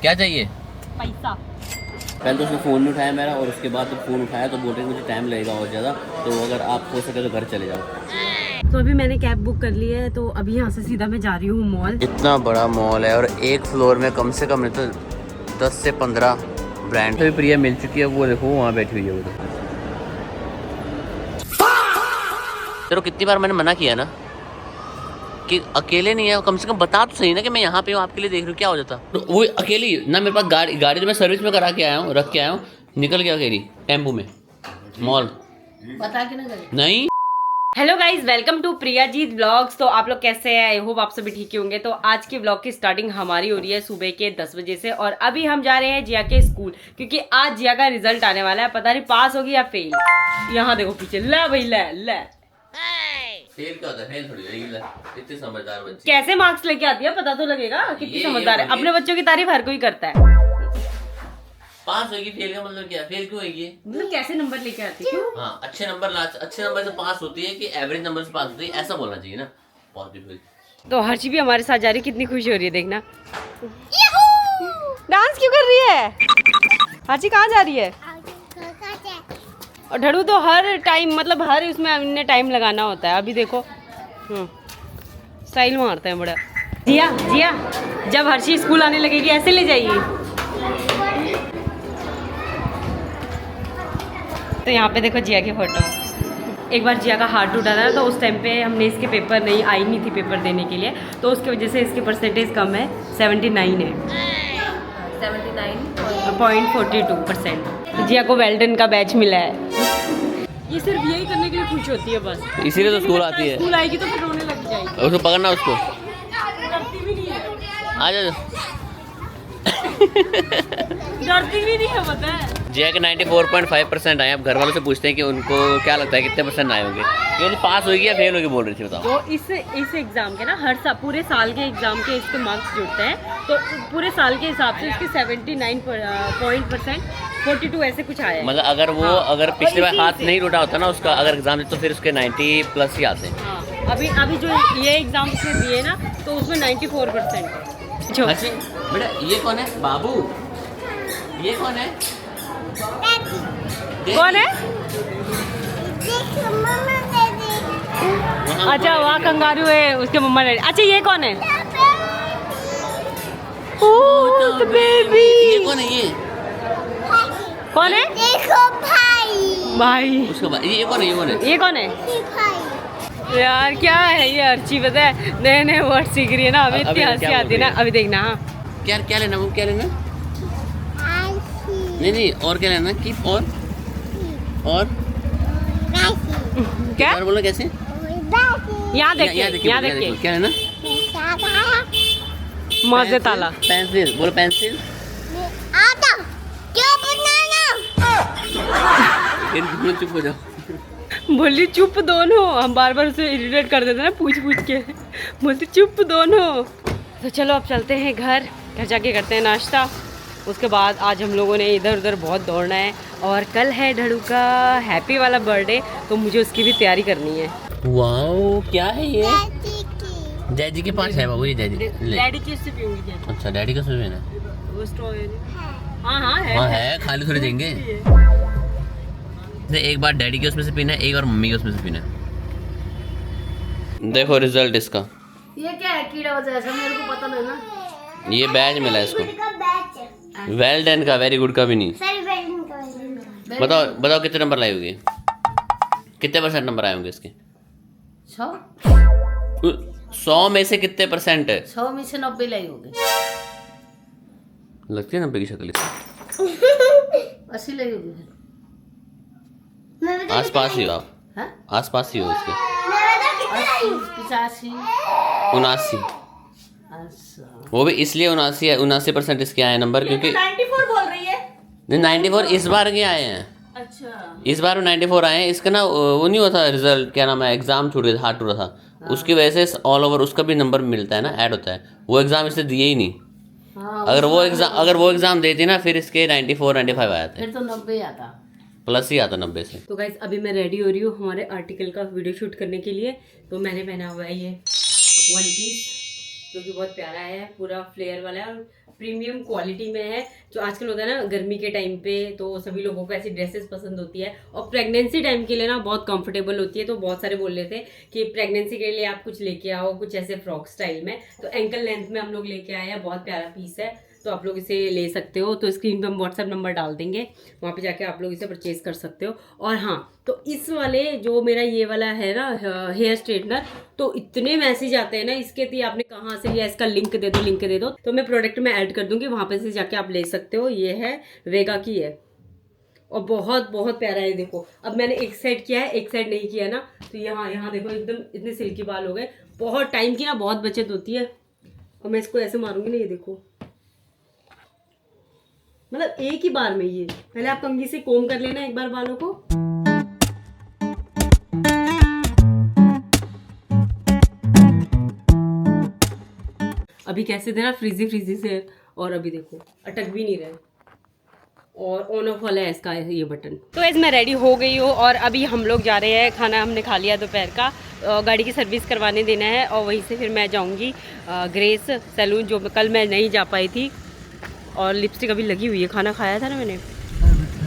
क्या चाहिए? पैसा। पहले तो उसने फ़ोन नहीं उठाया मेरा, और उसके बाद जब फ़ोन उठाया तो बोल रहे मुझे टाइम लगेगा और ज़्यादा, तो अगर आप हो सके तो घर चले जाओ। तो अभी मैंने कैब बुक कर ली है, तो अभी यहाँ से सीधा मैं जा रही हूँ मॉल। इतना बड़ा मॉल है और एक फ्लोर में कम से कम नहीं तो 10 से 15 ब्रांड। तो प्रिया मिल चुकी है, वो देखो वहाँ बैठी हुई है वो। चलो कितनी बार मैंने मना किया ना कि अकेले नहीं है, कम से कम बता तो सही ना कि मैं यहाँ पे हूँ, आपके लिए देख रही हूँ, क्या हो जाता। तो वो अकेली ना, मेरे पास गाड़ी तो मैं सर्विस में करा के आया हूँ, रख के आया हूँ, निकल गया अकेली टेम्पू में मॉल। बता के ना करे। नहीं। Hello guys, welcome to Priya ji vlogs. तो आप लोग कैसे हैं? आई होप आप सभी ठीक ही होंगे। तो आज के व्लॉग की स्टार्टिंग हमारी हो रही है सुबह के 10 बजे से, और अभी हम जा रहे हैं जिया के स्कूल, क्योंकि आज जिया का रिजल्ट आने वाला है। पता नहीं पास होगी या फेल। यहाँ देखो पीछे, ला भाई ला। फेल क्या होता है? फेल थोड़ी होगी। इतने समझदार बच्चे कैसे मार्क्स लेके आती है, पता तो लगेगा कितनी ये समझदार है। बोलिए। अपने बच्चों की तारीफ हर कोई करता है। पास होगी, फेल का मतलब क्या? फेल क्यों होगी? मतलब कैसे नंबर लेके आती है? क्यों? हाँ, अच्छे नंबर से पास होती है कि एवरेज नंबर से पास होती है, ऐसा बोलना चाहिए ना। पॉजिटिव। तो हर्षी भी हमारे साथ जा रही है, कितनी खुशी हो रही है देखना। डांस क्यों कर रही है? हर्षी कहाँ जा रही है? और ढड़ू तो हर टाइम, मतलब हर उसमें हमने टाइम लगाना होता है। अभी देखो स्टाइल मारते हैं बड़ा। जिया जिया, जब हर्षी स्कूल आने लगेगी ऐसे ले जाइए। तो यहाँ पे देखो जिया की फोटो। एक बार जिया का हार्ट टूटा था, तो उस टाइम पे हमने इसके पेपर आई नहीं थी पेपर देने के लिए, तो उसकी वजह से इसकी परसेंटेज कम है, 79 है, 79.42%। जिया को वेल्डन का बैच मिला है। ये सिर्फ यही करने के लिए खुश होती है बस, इसीलिए तो स्कूल आती है। स्कूल आएगी तो फिर रोने लग जाएगी। उसको पकड़ना, उसको डरती भी नहीं है। आ जा। डरती भी नहीं है, पता है। जय के 94.5% आए। अब घर वालों से पूछते हैं कि उनको क्या लगता है कितने परसेंट आए होंगे, ये पास होगी या फेल होगी बोल रही थी, बताओ। तो इस एग्ज़ाम के ना हर पूरे साल के एग्ज़ाम के इसके मार्क्स जुड़ते हैं, तो पूरे साल के हिसाब से इसके 79% 42 ऐसे कुछ आया है। मतलब अगर वो अगर पिछली बार हाथ नहीं टूटा होता ना उसका, अगर एग्जाम तो फिर उसके 90 प्लस ही आते हैं। हाँ, अभी जो ये एग्ज़ाम उसने दिए ना, तो उसमें 94% है। अच्छा बेटा, ये कौन है? बाबू, ये कौन है? कौन है? वहाँ अच्छा, वहाँ कंगारू है, उसके मम्मा डैडी। अच्छा, ये कौन है? तो बेबी। ये कौन है? ये कौन है? देखो भाई। भाई। उसका भाई। ये कौन है? ये कौन है? ये कौन है? भाई। यार क्या है ये अर्ची, पता है नए नए वर्ड सीख रही है ना, अभी इतनी हंसी क्या आती है ना। अभी देखना। हाँ, क्या लेना? वो क्या लेना? नहीं, और क्या लेना? की और क्या और बोलो कैसे? यहाँ देखिए, यहाँ देखिए, क्या लेना? मजे ताला। पेंसिल बोलो, पेंसिल। चुप हो जाओ। बोली चुप दोनों। हम बार बार उसे इरिटेट कर देते ना, पूछ के बोलती चुप दोनों। तो चलो अब चलते हैं घर जाके करते हैं नाश्ता। उसके बाद आज हम लोगों ने इधर उधर बहुत दौड़ना है, और कल है ढड़ू का हैप्पी वाला बर्थडे, तो मुझे उसकी भी तैयारी करनी है। वाओ, क्या है ये? डैडी के पास है बाबू, ये डैडी। डैडी चीज से पीऊंगी। अच्छा, डैडी का सुबह है वो स्ट्रॉ है। हाँ है। हाँ है, खाली थोड़ी देंगे। एक बार डैडी के उसमें से पीना है, एक बार मम्मी के उसमें से पीना है। देखो रिजल्ट इसका। ये क्या है? कीड़ा वजह से मेरे को पता नहीं ना। ये बैच मिला है इसको। वेल डन का, वेरी गुड का भी नहीं। बताओ कितने नंबर लाए होंगे? कितने परसेंट नंबर आए होंगे इसके? 100 में से कितने परसेंट है? 100 में से 90 लाई होगी। लगती है 90 की शक्ल इसकी। 80 लाई होगी। आसपास ही हो आप। आसपास ही हो इसके। 85। 79। वो भी इसलिए 79 है, 79% इसके आए नंबर, क्योंकि 94 बोल रही है। नहीं, 94 इस बार के आए हैं। अच्छा, इस बार 94 आए हैं। इसका ना वो नहीं हुआ था रिजल्ट, क्या नाम है, एग्जाम छूट गया, हाथ टूटा था। उसकी वजह से ऑल ओवर उसका भी नंबर मिलता है ना, ऐड होता है। वो एग्जाम इससे दिए ही नहीं। अगर वो एग्जाम देती ना, फिर इसके 94 95 आया था, फिर तो 90 आता, प्लस ही आता 90 से। तो गाइस अभी मैं रेडी हो रही हूँ हमारे आर्टिकल का वीडियो शूट करने के लिए। तो मैंने पहना हुआ है ये वन पीस, जो कि बहुत प्यारा है, पूरा फ्लेयर वाला है और प्रीमियम क्वालिटी में है। जो आजकल होता है ना गर्मी के टाइम पे, तो सभी लोगों को ऐसी ड्रेसेस पसंद होती है और प्रेगनेंसी टाइम के लिए ना बहुत कंफर्टेबल होती है। तो बहुत सारे बोल रहे थे कि प्रेगनेंसी के लिए आप कुछ लेके आओ, कुछ ऐसे फ्रॉक स्टाइल में। तो एंकल लेंथ में हम लोग लेके आए हैं, बहुत प्यारा पीस है, तो आप लोग इसे ले सकते हो। तो स्क्रीन पे हम व्हाट्सएप नंबर डाल देंगे, वहाँ पे जाके आप लोग इसे परचेज कर सकते हो। और हाँ, तो इस वाले जो मेरा ये वाला है ना हेयर स्ट्रेटनर, तो इतने मैसेज आते हैं ना इसके, तो आपने कहाँ से लिया, इसका लिंक दे दो, लिंक दे दो। तो मैं प्रोडक्ट में ऐड कर दूंगी, वहाँ पे से जाके आप ले सकते हो। ये है वेगा की है और बहुत बहुत प्यारा है। देखो अब मैंने एक साइड किया है, एक साइड नहीं किया ना, तो यहाँ देखो एकदम इतने सिल्की बाल हो गए। बहुत टाइम की ना बहुत बचत होती है। और मैं इसको ऐसे मारूंगी ना, ये देखो मतलब एक ही बार में। ये पहले आप कंघी से कोम कर लेना एक बार बालों को। अभी कैसे थे ना फ्रीजी फ्रीजी से, और अभी देखो अटक भी नहीं रहे। और ऑन ऑफ वाला है इसका ये बटन। तो ऐसे मैं रेडी हो गई हूँ और अभी हम लोग जा रहे हैं, खाना हमने खा लिया दोपहर का, गाड़ी की सर्विस करवाने देना है और वहीं से फिर मैं जाऊँगी ग्रेस सैलून, जो कल मैं नहीं जा पाई थी। और लिपस्टिक अभी लगी हुई है, खाना खाया था ना मैंने।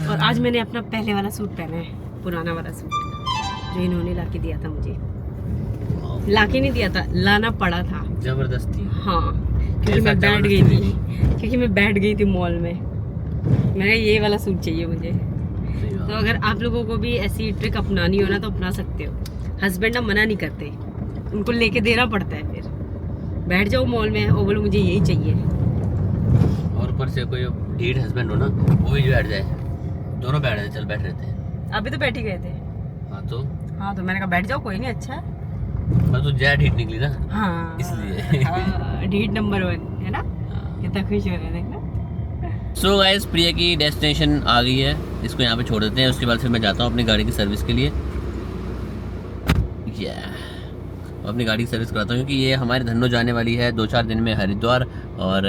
और आज मैंने अपना पहले वाला सूट पहना है, पुराना वाला सूट जो इन्होंने लाके दिया था मुझे। लाके नहीं दिया था, लाना पड़ा था जबरदस्ती। हाँ, क्योंकि मैं बैठ गई थी मॉल में। मैंने ये वाला सूट चाहिए मुझे। तो अगर आप लोगों को भी ऐसी ट्रिक अपनानी हो ना तो अपना सकते हो। हस्बैंड ना मना नहीं करते, उनको लेके देना पड़ता है। फिर बैठ जाओ मॉल में और बोलो मुझे यही चाहिए। और ऊपर से कोई ढीठ हस्बैंड हो ना, वो भी बैठ जाए, दोनों बैठ जाए, चल बैठ रहते हैं। अभी तो बैठ ही गए थे। हाँ तो मैंने कहा बैठ जाओ, कोई नहीं, अच्छा है। बस तो जय ढीठ निकली ना, हाँ इसलिए ढीठ नंबर 1 है ना। कितना खुश हो रहे हैं देखना। सो गाइस, प्रिया की डेस्टिनेशन आ गई है, इसको यहाँ पे छोड़ देते हैं। उसके बाद फिर मैं जाता हूँ अपनी गाड़ी की सर्विस के लिए। अपनी गाड़ी की सर्विस कराता हूँ, क्योंकि ये हमारे धन्नो जाने वाली है 2-4 दिन में हरिद्वार, और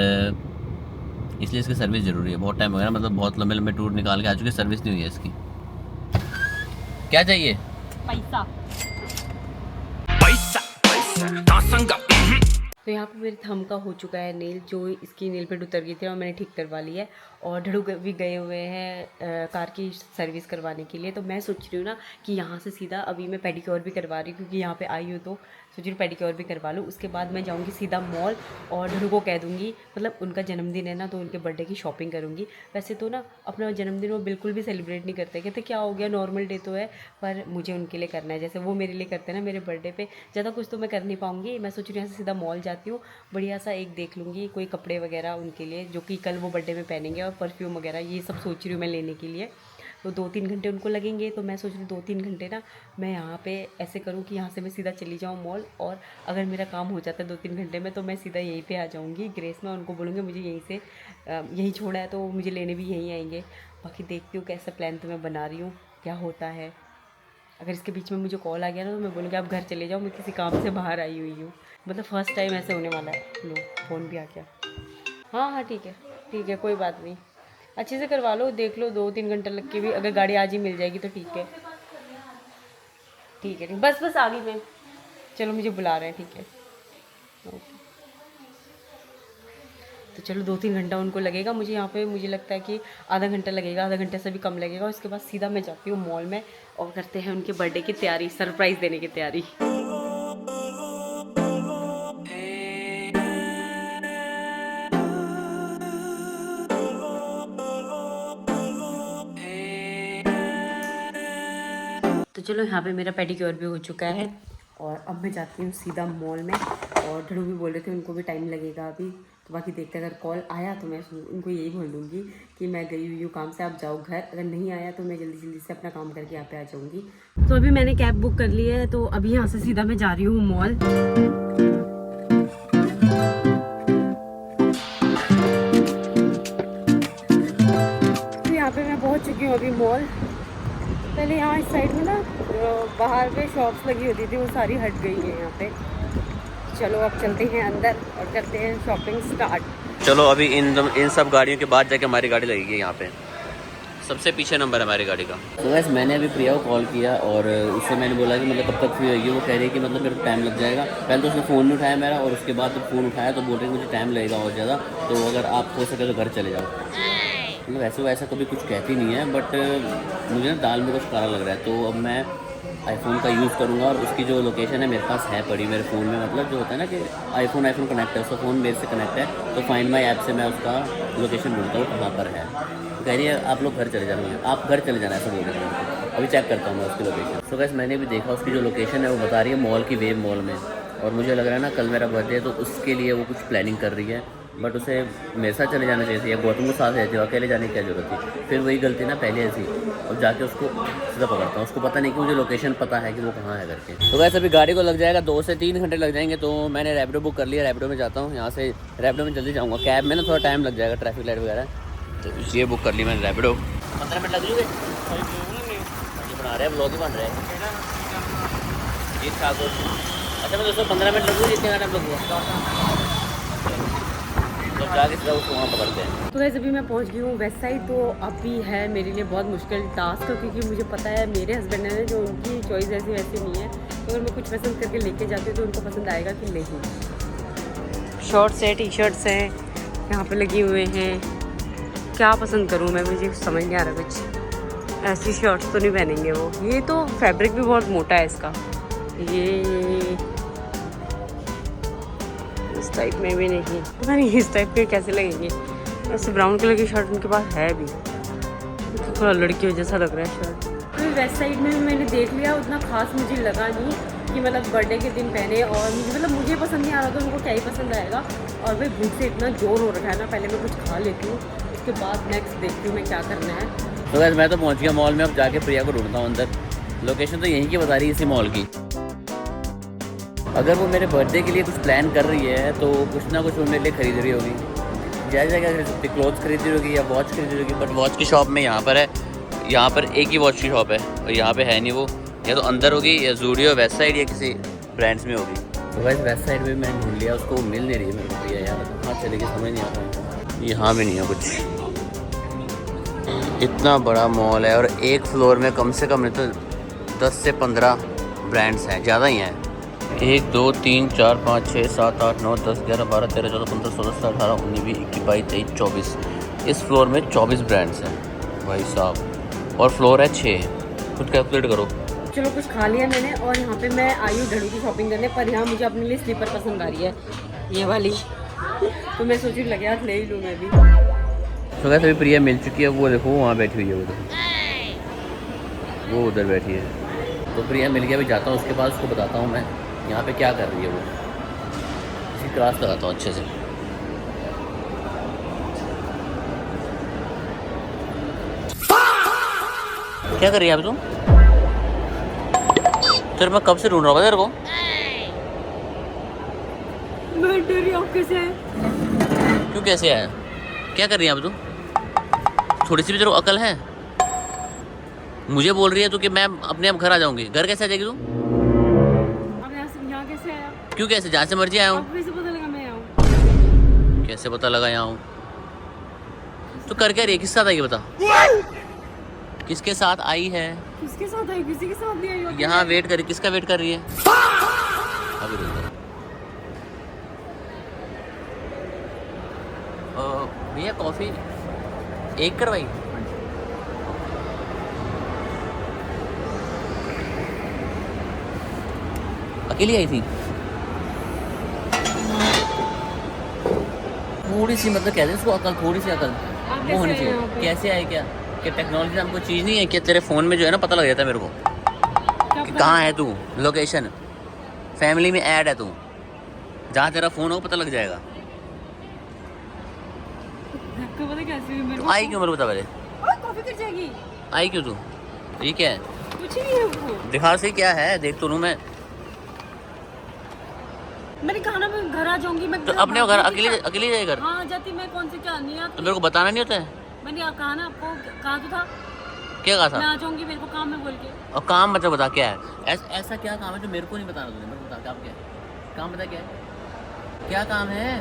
इसलिए इसकी सर्विस ज़रूरी है। बहुत टाइम हो गया, मतलब बहुत लंबे लंबे टूर निकाल के आ चुके, सर्विस नहीं हुई है इसकी। क्या चाहिए? पैसा। तो यहाँ पे मेरे थंब का हो चुका है नेल, जो इसकी नेल पेंट उतर गई थी और मैंने ठीक करवा ली है। और ढड़ू भी गए हुए हैं कार की सर्विस करवाने के लिए। तो मैं सोच रही हूँ ना कि यहाँ से सीधा अभी मैं पेडिक्योर भी करवा रही हूँ, क्योंकि यहाँ पे आई हूँ तो सोच रही हूँ पेडिक्योर भी करवा लूँ। उसके बाद मैं जाऊँगी सीधा मॉल और ढड़ू को कह दूँगी, मतलब उनका जन्मदिन है ना, तो उनके बर्थडे की शॉपिंग करूँगी। वैसे तो ना अपना जन्मदिन वो बिल्कुल भी सेलिब्रेट नहीं करते, कहते क्या हो गया, नॉर्मल डे तो है, पर मुझे उनके लिए करना है। जैसे वो मेरे लिए करते हैं ना मेरे बर्थडे पे, ज़्यादा कुछ तो मैं कर नहीं पाऊँगी। मैं सोच रही हूँ यहाँ से सीधा मॉल जाती हूँ, बढ़िया सा एक देख लूँगी कोई कपड़े वगैरह उनके लिए, जो कि कल वो बर्थडे में पहनेंगे, और परफ्यूम वगैरह ये सब सोच रही हूँ मैं लेने के लिए। तो 2-3 घंटे उनको लगेंगे, तो मैं सोच रही हूँ 2-3 घंटे ना मैं यहाँ पे ऐसे करूँ कि यहाँ से मैं सीधा चली जाऊँ मॉल, और अगर मेरा काम हो जाता है 2-3 घंटे में तो मैं सीधा यहीं पे आ जाऊँगी ग्रेस में। उनको बोलूँगी मुझे यहीं से यहीं छोड़ा है, तो मुझे लेने भी यहीं आएंगे। बाकी देखती हूँ कैसा प्लान तो मैं बना रही हूँ, क्या होता है। अगर इसके बीच में मुझे कॉल आ गया ना तो मैं बोलूँगी आप घर चले जाओ, मैं किसी काम से बाहर आई हुई हूँ। मतलब फर्स्ट टाइम ऐसे होने वाला है। लो फ़ोन भी आ गया। हाँ ठीक है, कोई बात नहीं, अच्छे से करवा लो, देख लो 2-3 घंटे लग के भी अगर गाड़ी आज ही मिल जाएगी तो ठीक है। बस आ गई मैं। चलो मुझे बुला रहे हैं, ठीक है, ओके। तो चलो 2-3 घंटा उनको लगेगा, मुझे यहाँ पे मुझे लगता है कि आधा घंटा लगेगा, आधा घंटे से भी कम लगेगा। उसके बाद सीधा मैं जाती हूँ मॉल में और करते हैं उनके बर्थडे की तैयारी, सरप्राइज़ देने की तैयारी। तो चलो यहाँ पे मेरा पेडिक्योर भी हो चुका है और अब मैं जाती हूँ सीधा मॉल में। और ढड़ू भी बोल रहे थे उनको भी टाइम लगेगा अभी, तो बाकी देखते अगर कॉल आया तो मैं उनको यही बोल दूँगी कि मैं गई हुई हूँ काम से, आप जाओ घर। अगर नहीं आया तो मैं जल्दी जल्दी से अपना काम करके यहाँ पे आ जाऊँगी। तो अभी मैंने कैब बुक कर ली है, तो अभी यहाँ से सीधा मैं जा रही हूँ मॉल। तो यहाँ पे मैं पहुँच चुकी हूँ अभी मॉल। पहले यहाँ इस साइड में ना बाहर पे शॉप्स लगी होती थी, वो सारी हट गई है यहाँ पे। चलो अब चलते हैं अंदर और करते हैं शॉपिंग स्टार्ट। चलो अभी इन सब गाड़ियों के बाद जाके हमारी गाड़ी लगेगी यहाँ पे। सबसे पीछे नंबर है हमारी गाड़ी का। तो वैसे मैंने अभी प्रिया को कॉल किया और उससे मैंने बोला कि मतलब कब तक फ्री होगी। वो कह रही है कि मतलब मेरे को टाइम लग जाएगा। पहले तो उसने फ़ोन नहीं उठाया मेरा, और उसके बाद जब फ़ोन उठाया तो बोल रही मुझे टाइम लगेगा और ज़्यादा, तो अगर आप हो सके तो घर चले जाओ। मतलब वैसा कभी कुछ कहती नहीं है, बट मुझे ना दाल में कुछ काला लग रहा है। तो अब मैं आईफोन का यूज़ करूँगा, और उसकी जो लोकेशन है मेरे पास है पड़ी मेरे फ़ोन में। मतलब जो होता है ना कि आईफोन कनेक्ट है, उसका फ़ोन मेरे से कनेक्ट है, तो फाइंड माई ऐप से मैं उसका लोकेशन ढूंढता हूँ कहाँ पर है। तो कह रही है आप लोग घर चले जाना, आप घर चले जाना, ऐसा बोल रहे हैं। अभी चेक करता हूँ मैं उसकी लोकेशन। तो वैसे मैंने भी देखा उसकी जो लोकेशन है वो बता रही है मॉल की, वेब मॉल में। और मुझे लग रहा है ना कल मेरा बर्थडे है, तो उसके लिए वो कुछ प्लानिंग कर रही है। बट उसे मेरे साथ चले जाना चाहिए, या गौतम को साथ रहती है, अकेले जाने की क्या जरूरत थी। फिर वही गलती ना पहले ऐसी, और जाके उसको सीधा पकड़ता हूँ। उसको पता नहीं कि मुझे लोकेशन पता है कि वो कहाँ है करके। तो वैसे अभी गाड़ी को लग जाएगा 2 से 3 घंटे लग जाएंगे। तो मैंने रैपिडो बुक कर लिया, रैपिडो में जाता हूँ। यहाँ से रैपिडो में जल्दी जाऊँगा, कैब में ना थोड़ा टाइम लग जाएगा, ट्रैफिक लाइट वगैरह। तो ये बुक कर ली मैंने रैपिडो। 15 मिनट लग जाएंगे, बना रहे हैं ब्लॉग ही बन रहे हैं। जीत ठाकुर, अच्छा मैं दोस्तों 15 मिनट लगूँगी, जितने टाइम लगूँगा तो जाके सीधा उसको वहाँ पकड़ते हैं। तो वैसे अभी मैं पहुंच गई हूँ वेस्ट साइड। तो अभी है मेरे लिए बहुत मुश्किल टास्क, क्योंकि मुझे पता है मेरे हस्बैंड है जो उनकी चॉइस ऐसी वैसी नहीं है। तो अगर मैं कुछ पसंद करके लेके जाती हूँ तो उनको पसंद आएगा कि नहीं। शॉर्ट्स है, टी शर्ट्स हैं यहाँ पे लगे हुए हैं। क्या पसंद करूँ मैं, मुझे समझ नहीं आ रहा कुछ। ऐसी शर्ट्स तो नहीं पहनेंगे वो। ये तो फैब्रिक भी बहुत मोटा है इसका। ये इस टाइप में भी नहीं, पता नहीं इस टाइप के कैसे लगेंगे। ऐसे ब्राउन कलर की शर्ट उनके पास है भी, तो थोड़ा लड़कियों जैसा लग रहा है शर्ट। तो वेस्ट साइड में मैंने देख लिया, उतना खास मुझे लगा नहीं कि मतलब बर्थडे के दिन पहने। और मतलब मुझे पसंद नहीं आ रहा, तो उनको क्या ही पसंद आएगा। और भाई भूख से इतना जोर हो रखा है ना, पहले मैं कुछ खा लेती हूँ, उसके बाद नेक्स्ट देखती हूँ मैं क्या करना है। तो वैसे मैं तो पहुँच गया मॉल में। अब जाके प्रिया को ढूंढता हूँ अंदर। लोकेशन तो यहीं की बता रही है, इसी मॉल की। अगर वो मेरे बर्थडे के लिए कुछ प्लान कर रही है तो कुछ ना कुछ वो मेरे लिए खरीद रही होगी। ज़्यादा क्या खरीद सकती, क्लोथ्स खरीद रही होगी या वॉच खरीद रही होगी। बट वॉच की शॉप में यहाँ पर है, यहाँ पर एक ही वॉच की शॉप है, और यहाँ पे है नहीं वो। या तो अंदर होगी, या ज़ूडियो वेस्ट साइड, या किसी ब्रांड्स में होगी। तो वैसे वेस्ट साइड में मैंने ढूंढ लिया, उसको मिल नहीं रही है मेरे को। यार कहाँ चलेगी समझ नहीं आता। यहाँ भी नहीं है कुछ। इतना बड़ा मॉल है, और एक फ्लोर में कम से कम नहीं तो 10 से 15 ब्रांड्स हैं, ज़्यादा ही हैं। 1 2 3 4 5 6 7 8 9 10 11 12 13 14 15 16 17 18 19 20 21 22 23 24। इस फ्लोर में 24 ब्रांड्स हैं भाई साहब, और फ्लोर है 6। खुद कैलकुलेट करो। चलो कुछ खा लिया मैंने, और यहाँ पे मैं आई हूँ ढड़ू की शॉपिंग करने। पर यहाँ मुझे अपने लिए स्लीपर पसंद आ रही है, ये वाली। तो मैं सोची लगे हाथ ले ही लूँ मैं भी। तो वैसे अभी प्रिया मिल चुकी है, वो देखो वहाँ बैठी हुई है, वो उधर बैठी है। तो प्रिया मिल गया, अभी जाता हूँ उसके पास, उसको बताता हूँ मैं यहाँ पे क्या कर रही है वो। इसी क्लास लगाता हूँ अच्छे से। क्या कर रही है अभी तुम? तेरे मैं कब से ढूंढ रहा हूँ तेरे को। मैं डर रही हूँ कैसे। क्यों कैसे आया? क्या कर रही है अब तू? थोड़ी सी भी तेरे को अकल है? मुझे बोल रही है तू कि मैं अपने आप घर आ जाऊंगी। घर कैसे आ जाएगी तू? अब यहाँ कैसे आया? क्यों कैसे? जहाँ से मर्जी आया हूँ। अब कैसे पता लगा मैं यहाँ हूँ? कैसे पता लगा यहाँ हूँ? तू कर क्या रही है? किसके साथ आई है बता? किसके साथ आई है? किसके साथ आई? किसी के साथ नहीं आई होगी। यहाँ वेट कर, किसका वेट कर रही है? अभी रुक। भैया कॉफ़ी एक करवाई। अकेली आई थी? थोड़ी सी मतलब कहते हैं उसको अकल, थोड़ी सी अकल वो होनी चाहिए। कैसे आए? क्या कि टेक्नोलॉजी नाम कोई चीज़ नहीं है कि तेरे फ़ोन में जो है ना पता लग जाता है मेरे को कि कहाँ है तू। लोकेशन फैमिली में ऐड है तू, जहाँ तेरा फ़ोन हो पता लग जाएगा। पता कैसे मेरे तो आई क्यों मेरे को बता पहले। कॉफी कर जाएगी। आई क्यों तू? ये क्या है? कुछ नहीं है वो। दिखा सही क्या है, देख तो लूँ मैं। मैंने कहा ना मैं घर आ जाऊंगी। मैं तो अपने घर अकेले जाए घर? हाँ जाती मैं, कौन से क्या नहीं तो मेरे को बताना नहीं होता है? मैंने कहा ना आपको, कहा तो था। क्या कहा था? मैं आ जाऊंगी, मेरे को काम है बोल के। और काम मतलब बता क्या है? ऐसा क्या काम है जो मेरे को नहीं बताना तुझे? मेरे को बता काम क्या है? काम बता क्या है? क्या काम है?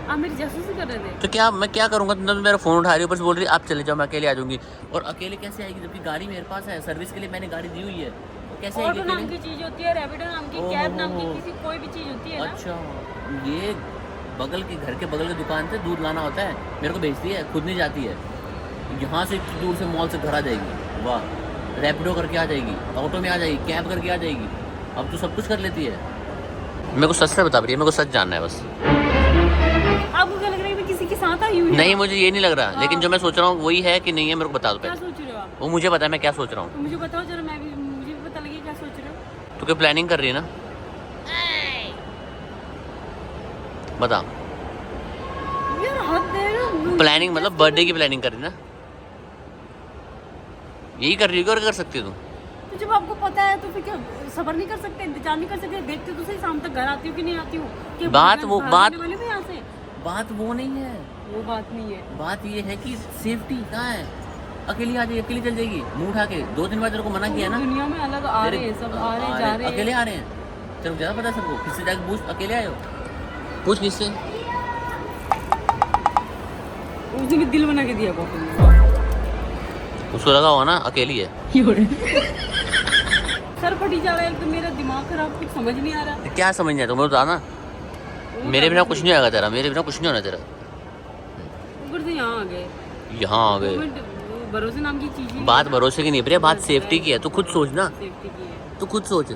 आप मेरी जासूसी कर रहे थे। तो क्या मैं क्या करूँगा? तुम तो मेरा फ़ोन उठा रही हो, ऊपर से बोल रही आप चले जाओ, मैं अकेले आ जाऊँगी। और अकेले कैसे आएगी जबकि गाड़ी मेरे पास है, सर्विस के लिए मैंने गाड़ी दी हुई है, तो कैसे आएगी ऑटो नाम अकेले? की चीज होती है, रैपिडो नाम की, कैब नाम की, किसी कोई भी चीज होती है ना। अच्छा, ये बगल के घर के बगल की दुकान से दूध लाना होता है, मेरे को भेजती है, खुद नहीं जाती है। यहाँ से इतनी दूर से मॉल से घर आ जाएगी, वाह। रैपिडो करके आ जाएगी, ऑटो में आ जाएगी, कैब करके आ जाएगी, अब तो सब कुछ कर लेती है। मेरे को सच से बता रही है, मेरे को सच जानना है बस। आपको क्या लग रहा है मैं किसी के साथ आई हूँ? नहीं, मुझे ये नहीं लग रहा, लेकिन जो मैं सोच रहा हूँ वही है कि नहीं है, मेरे को बता दो क्या पहले। सोच रहे हो आप? वो मुझे पता है मैं क्या सोच रहा हूँ। तो मुझे बताओ जरा, मुझे भी पता लगे क्या सोच रहे हो। तू क्या प्लानिंग कर रही है ना? बता। यार हद है ना। प्लानिंग मतलब बर्थडे की प्लानिंग कर रही है ना? यही कर रही है और कर सकती है तू? तो जब आपको पता है तो फिर क्या सबर नहीं कर सकते, इंतजार नहीं कर सकते? देखते तो सही शाम तक घर आती हूँ कि नहीं आती हूँ? कि बात वो बात वाले भी यहाँ से। बात वो नहीं है, वो बात नहीं है। बात ये है कि सेफ्टी कहाँ है? अकेली आ जाएगी, अकेली चल जाएगी, मुंह उठा के। 2 दिन बाद तेरे को मना किया ना। दुनिया में अलग आ रहे हैं, सब आ रहे हैं, जा रहे हैं। अकेले आ रहे हैं, तेरे को ज़्यादा पता है सबको। किससे जाके पूछ, अकेले आए हो? पूछ किससे? उसने भी दिल बना के दिया कॉफी। उसको लगा हो ना अकेली है। सर फटी जा रहा है, एकदम मेरा दिमाग खराब, कुछ समझ नहीं आ रहा। क्या समझ नहीं आता तुम्हें, बता ना। मेरे बिना कुछ नहीं होगा तेरा, मेरे बिना कुछ नहीं होना तेरा। ऊपर से यहाँ आ गए। यहाँ आ गए। भरोसे नाम की चीज ही बात भरोसे की नहीं प्रिया, बात सेफ्टी की है। तू खुद सोच ना, सेफ्टी की है। तू खुद सोच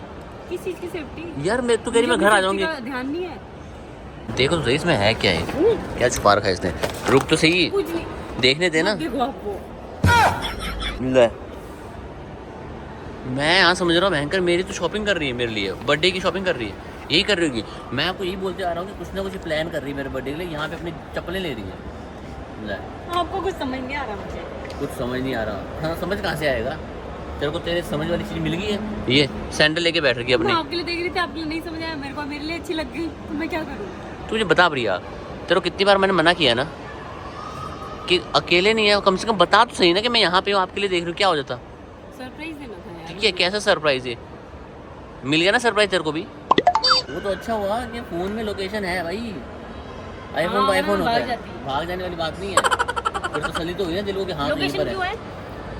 किस चीज की सेफ्टी? यार। मैं तू कह रही मैं घर आ जाऊंगी। ध्यान नहीं है। देखो तो सही इसमें है क्या है, क्या छुपा रखा है इसने? रुक तो सही, कुछ नहीं देखने दे ना। देखो आपको। ले, मैं यहाँ समझ रहा हूँ भयंकर मेरी तो शॉपिंग कर रही है मेरे लिए, बर्थडे की शॉपिंग कर रही है, यही कर रही होगी। मैं आपको यही बोलते आ रहा हूँ कि कुछ ना कुछ प्लान कर रही है मेरे बर्थडे के लिए, यहाँ पे अपनी चप्पलें ले रही है। ले, आपको कुछ समझ नहीं आ रहा मुझे। कुछ समझ नहीं आ रहा। हाँ, समझ कहाँ से आएगा तेरे को? तेरे समझ वाली चीज़ मिल गई है। ये सैंडल लेके बैठ रही है मैं अपनी। आपके लिए देख रही थी, आपके लिए नहीं समझ आया, मेरे को मेरे लिए अच्छी लग गई, तो मैं क्या करूँ? तुझे बता प्रिया, तेरे को कितनी बार मैंने मना किया ना कि अकेले नहीं है, कम से कम बता तो सही ना कि मैं यहाँ पे हूँ, आपके लिए देख रही हूँ, क्या हो जाता? सरप्राइज देना था यार। ठीक है, कैसा सरप्राइज है? मिल गया ना सरप्राइज तेरे को भी? वो तो अच्छा हुआ कि फ़ोन में लोकेशन है भाई। आईफोन हाँ, तो आईफोन होता भाग है, जाती है। भाग जाने वाली बात नहीं है। फिर तो सली तो हुई ना दिल को कि हाँ यहीं लोकेशन पर क्यों है। है?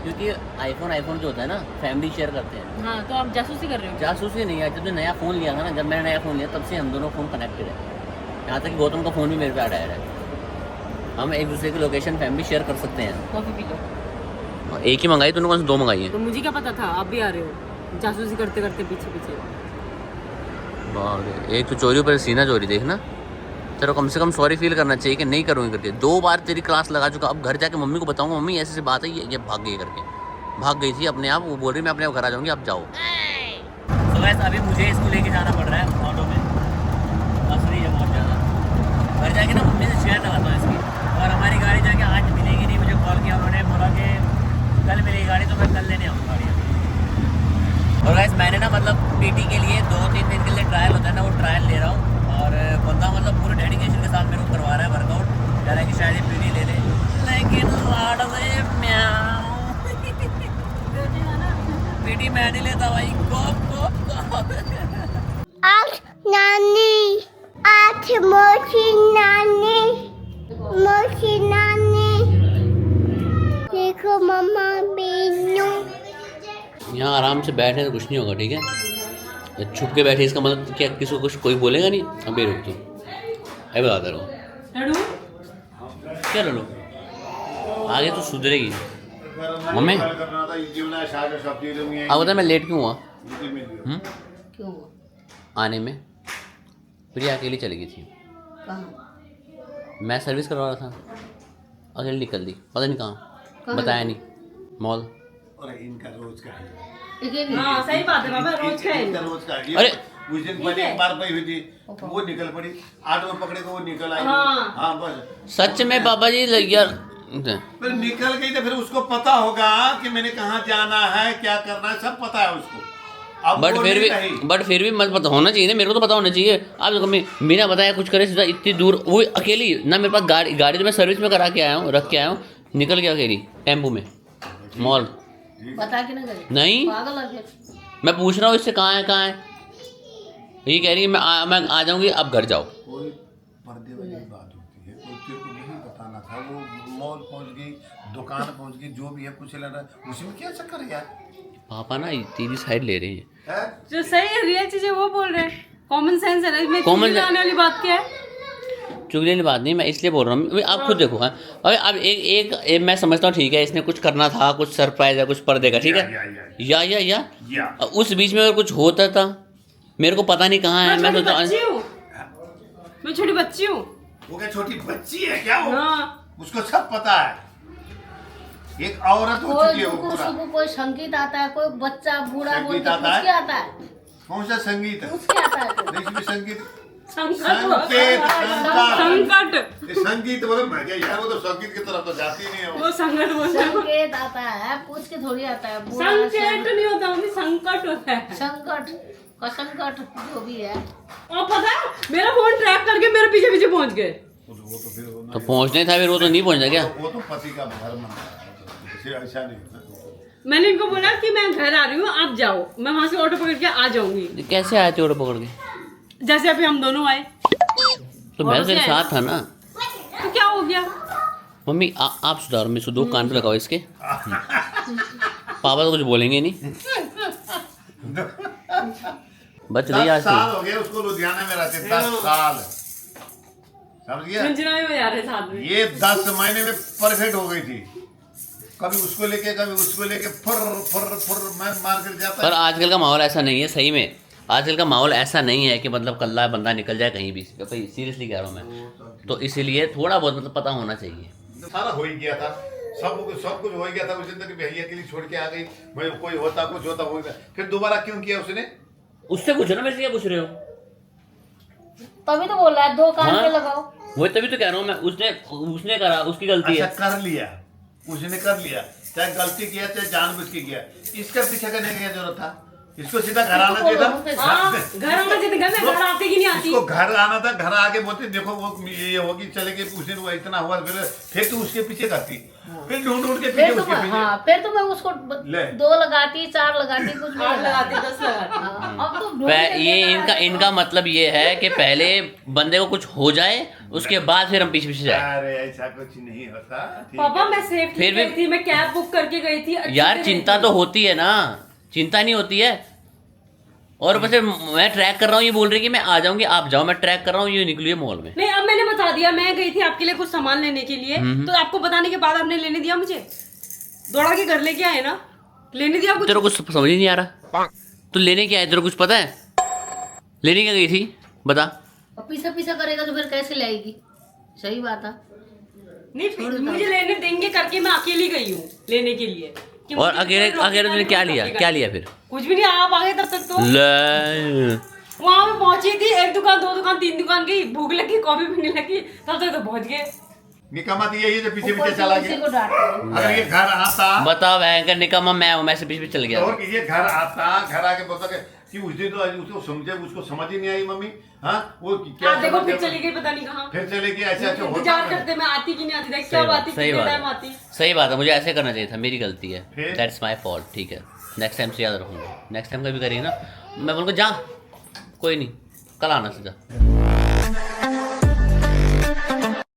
क्योंकि आईफोन जो होता है ना, फैमिली शेयर करते हैं। हाँ, तो आप जासूसी कर रहे हो? जासूसी नहीं है, जब मैं नया फ़ोन लिया था ना, जब मैंने नया फ़ोन लिया तब से हम दोनों फ़ोन कनेक्टेड है। यहाँ तक कि गौतम का फ़ोन भी मेरे पे ऐड है। हम एक दूसरे की लोकेशन फैमिली शेयर कर सकते हैं। Coffee P low. एक ही मंगाई, तूने कौन से 2 मंगाई है? तो मुझे क्या पता था आप भी आ रहे हो जासूसी करते करते पीछे पीछे। एक तो चोरी पर सीना चोरी, देखना। तेरा कम से कम सॉरी फील करना चाहिए कि नहीं करूँगी करके। 2 बार तेरी क्लास लगा चुका, अब घर जाके मम्मी को बताऊंगा, मम्मी ऐसे बात है, ये भाग गई करके। भाग गई थी अपने आप, वो बोल रही मैं अपने आप घर आ जाऊँगी, अब जाओ। तो वैसे अभी मुझे इसको लेके जाना पड़ रहा है ऑटो में, असली है बहुत ज़्यादा। घर जाके ना मम्मी से शेयर लगाता हूँ इसकी। और हमारी गाड़ी जाके आज मिलेगी नहीं, मुझे कॉल किया उन्होंने, बोला कि कल मिलेगी गाड़ी, तो मैं कल लेने आऊँगा गाड़ी। और गाइस मैंने ना मतलब पीटी के लिए 2-3 दिन के लिए ट्रायल होता है ना, वो ट्रायल ले रहा हूँ। और बंदा मतलब पूरे डेडिकेशन के साथ मेरे को करवा रहा है वर्कआउट। कह रहा है कि शायद ये पीटी ले ले, लेकिन पीटी मैं नहीं लेता भाई। आज नानी, आज मोची नानी, देखो मम्मा बेनू। यहाँ आराम से बैठे तो कुछ नहीं होगा, ठीक है? छुप के बैठे इसका मतलब क्या किसी को कुछ कोई बोलेगा नहीं? अबे रुक तू, अभी बताता रहो। क्या लड़ो? आगे तो सुधरेगी मम्मी। अब बता मैं लेट क्यों हुआ? क्यों? आने में प्रिया अकेली चली गई थी। मैं सर्विस करवा रहा था, अकेली निकल दी, पता नहीं कहाँ, बताया नहीं। मॉल। इनका रोज का है। हाँ सही बात है बाबा, रोज का है। रोज का है। अरे उस दिन पहले एक बार गई हुई थी, वो निकल पड़ी, ऑटो में पकड़े तो वो निकल आई। हाँ। हाँ बस। सच में बाबा जी यार, फिर निकल गई तो फिर उसको पता होगा कि मैंने कहाँ जाना है, क्या करना है, सब पता है उसको। अब बट वो फिर नहीं भी कही। बट फिर भी मत पता होना चाहिए ना, मेरे को तो पता होना चाहिए। आप देखो मैं बिना बताया कुछ करे सीधा इतनी दूर, वो अकेली ना, मेरे पास गाड़ी तो मैं सर्विस में करा के आया हूँ, रख के आया हूँ, निकल गया अकेली टेम्पू में मॉल। बता के ना गए? नहीं, पागल है फिर। मैं पूछ रहा हूँ इससे कहाँ है। ये कह रही है मैं आ जाऊँगी, अब घर जाओ। कोई पर्दे वाली बात होती लाना था, वो मॉल पहुंच गई, दुकान पहुंच गई, जो भी है कुछ लेना, उसमें क्या चक्कर है यार? पापा ना तेरी साइड ले रहे हैं। है? जो सही है रियल चीजें वो बोल रहे हैं, कॉमन सेंस है ना इसमें, Common चुगली आने वाली बात क्या है? चुगली वाली बात नहीं, मैं इसलिए बोल रहा हूँ, आप खुद देखो। हाँ अरे अब एक मैं समझता हूँ ठीक है, इसने कुछ करना था, कुछ सरप्राइज है, कुछ पर्दे का, ठीक है, या उस बीच में अगर कुछ होता था, मेरे को पता नहीं कहाँ है, मैं छोटी सोचता बच्ची हूँ, मैं छोटी बच्ची हूँ। वो क्या छोटी बच्ची है क्या वो? हाँ। उसको सब पता है, एक औरत हो चुकी है वो पूरा। कोई संगीत आता है, कोई बच्चा बूढ़ा बोल संगीत के आता है? उसके आता है, कौन सा संगीत है? उसके आता है कोई। इसमें संगीत संकट ये संगीत बोले मैं क्या यार, वो तो संगीत की तरफ तो जाती नहीं है वो। वो संकट बोलते हैं। संकेत आता है, पूछ के थोड़ी आता है। बूढ़ा संकट नहीं होता मम्मी, संकट होता है। संकट का संकट जो भी है। और पता है मेरा फोन ट्रैक करके मेरे पीछे पीछे पहुंच गए। वो तो फिर वो तो पहुँचने था, फिर वो तो नहीं पहुँचा क्या? वो तो पति का धर्म है, ऐसा नहीं होता। मैंने इनको बोला कि मैं घर आ रही हूँ, आप जाओ, मैं वहां से ऑटो पकड़ के आ जाऊंगी। कैसे आए थे ऑटो पकड़ के? जैसे अभी हम दोनों आए तो मैं तेरे साथ था ना। तो क्या हो गया? मम्मी आप सुधारो, मैं दो कान पे लगाओ इसके। पापा तो कुछ बोलेंगे नहीं। बच रही 10 आज साल तो। हो गए उसको लुधियाना में रहते, 10 साल, समझ गया? मंजिला में जा रहे साथ में। ये 10 महीने में परफेक्ट हो गई थी, कभी उसको लेके कभी उसको लेके फुर मैं मार कर जाता पर आजकल का माहौल ऐसा नहीं है, सही में आजकल का माहौल ऐसा नहीं है कि मतलब कल्ला बंदा निकल जाए कहीं भी। भाई सीरियसली कह रहा हूँ मैं, तो इसीलिए थोड़ा बहुत मतलब पता होना चाहिए। सारा हो ही गया था, सब कुछ हो ही गया था। उस दिन तक भैया के लिए छोड़ के आ गई, भाई कोई होता कुछ होता हो गया, फिर दोबारा क्यों किया उसने? उससे पूछो ना, मेरे से क्या पूछ रहे हो? तभी तो बोल रहा है 2 कान हाँ? पे लगाओ। वही तभी तो कह रहा हूँ मैं, उसने करा, उसकी गलती अच्छा है। कर लिया, उसने कर लिया, चाहे गलती किया चाहे जानबूझ के किया, इसका पीछे करने की जरूरत था? इसको सीधा घर आना चाहिए था। हाँ, घर आना चाहिए था। घर में घर आती कि नहीं आती? इसको घर आना था, घर आके बोलते देखो वो ये होगी, चले गए, उस दिन वो इतना हुआ, फिर तू उसके पीछे करती, फिर ढूंढ के पीछे फिर तो उसके मैं, पीछे। हाँ, फिर तो मैं उसको ले। 2 लगाती, 4 लगाती, कुछ भी 8 लगाती, 10 लगाती। हाँ, अब तो ढूंढ के ये लेकर इनका मतलब ये है कि पहले बंदे को कुछ हो जाए, उसके बाद फिर हम पीछे पीछे जाए। अरे ऐसा कुछ नहीं होता, ठीक पापा है। मैं सेफ फिर भी- गई थी, मैं कैब बुक करके गई थी। अच्छे यार से चिंता गई तो थी। होती है ना, चिंता नहीं होती है। और बस मैं ट्रैक कर रहा हूँ, ये बोल रही कि मैं आ जाऊंगी, आप जाओ, मैं ट्रैक कर रहा हूँ, ये निकलिए मॉल में। नहीं अब मैंने बता दिया, मैं गई थी आपके लिए कुछ सामान लेने के लिए, तो आपको बताने के बाद आपने लेने दिया मुझे? दौड़ा के घर लेके आए ना, लेने दिया कुछ? तेरे को कुछ समझ ही नहीं आ रहा, तू लेने क्या है? तेरे को कुछ पता है लेने क्या गई थी? बता। अब पीछा पीछा करेगा तो फिर कैसे लाएगी? सही बात है। नहीं मुझे लेने देंगे करके मैं अकेली गई हूँ लेने के लिए। कि और मुझे अकेले रोकने अकेले तूने वाली क्या कोई लिया? रोकेगा क्या नहीं। लिया फिर? कुछ भी नहीं, आप आगे तब तक तो ले वहां पे पहुंची थी, 1 दुकान 2 दुकान 3 दुकान गई, भूख लगी, कॉफी पीने लगी, तब तक तो पहुंच गए। निकम्मा तो यही है जो पीछे ऊपर पीछे से चला उसी गया। को डांटते हैं। अगर ये घर आता बताओ भयंकर निकम्मा मैं हूँ, मैं से पीछे चल गया। और ये घर आता, घर आके बोलता कि उस दिन तो उसको समझे, उसको समझ ही नहीं आई मम्मी। हाँ वो क्या आप देखो समझ फिर गया? चली गई पता नहीं कहाँ। फिर चले गए, ऐसे ऐसे होता इंतजार है। करते मैं आती कि नहीं आती, देख सही कब बात आती, सही कितने बात टाइम है, आती। सही बात है, मुझे ऐसे करना चाहिए था, मेरी गलती है, फिर? That's my fault. ठीक है, नेक्स्ट टाइम से याद रखूंगा, नेक्स्ट टाइम कभी करेंगे ना मैं बोलूँगा जा, कोई नहीं कल आना सीधा।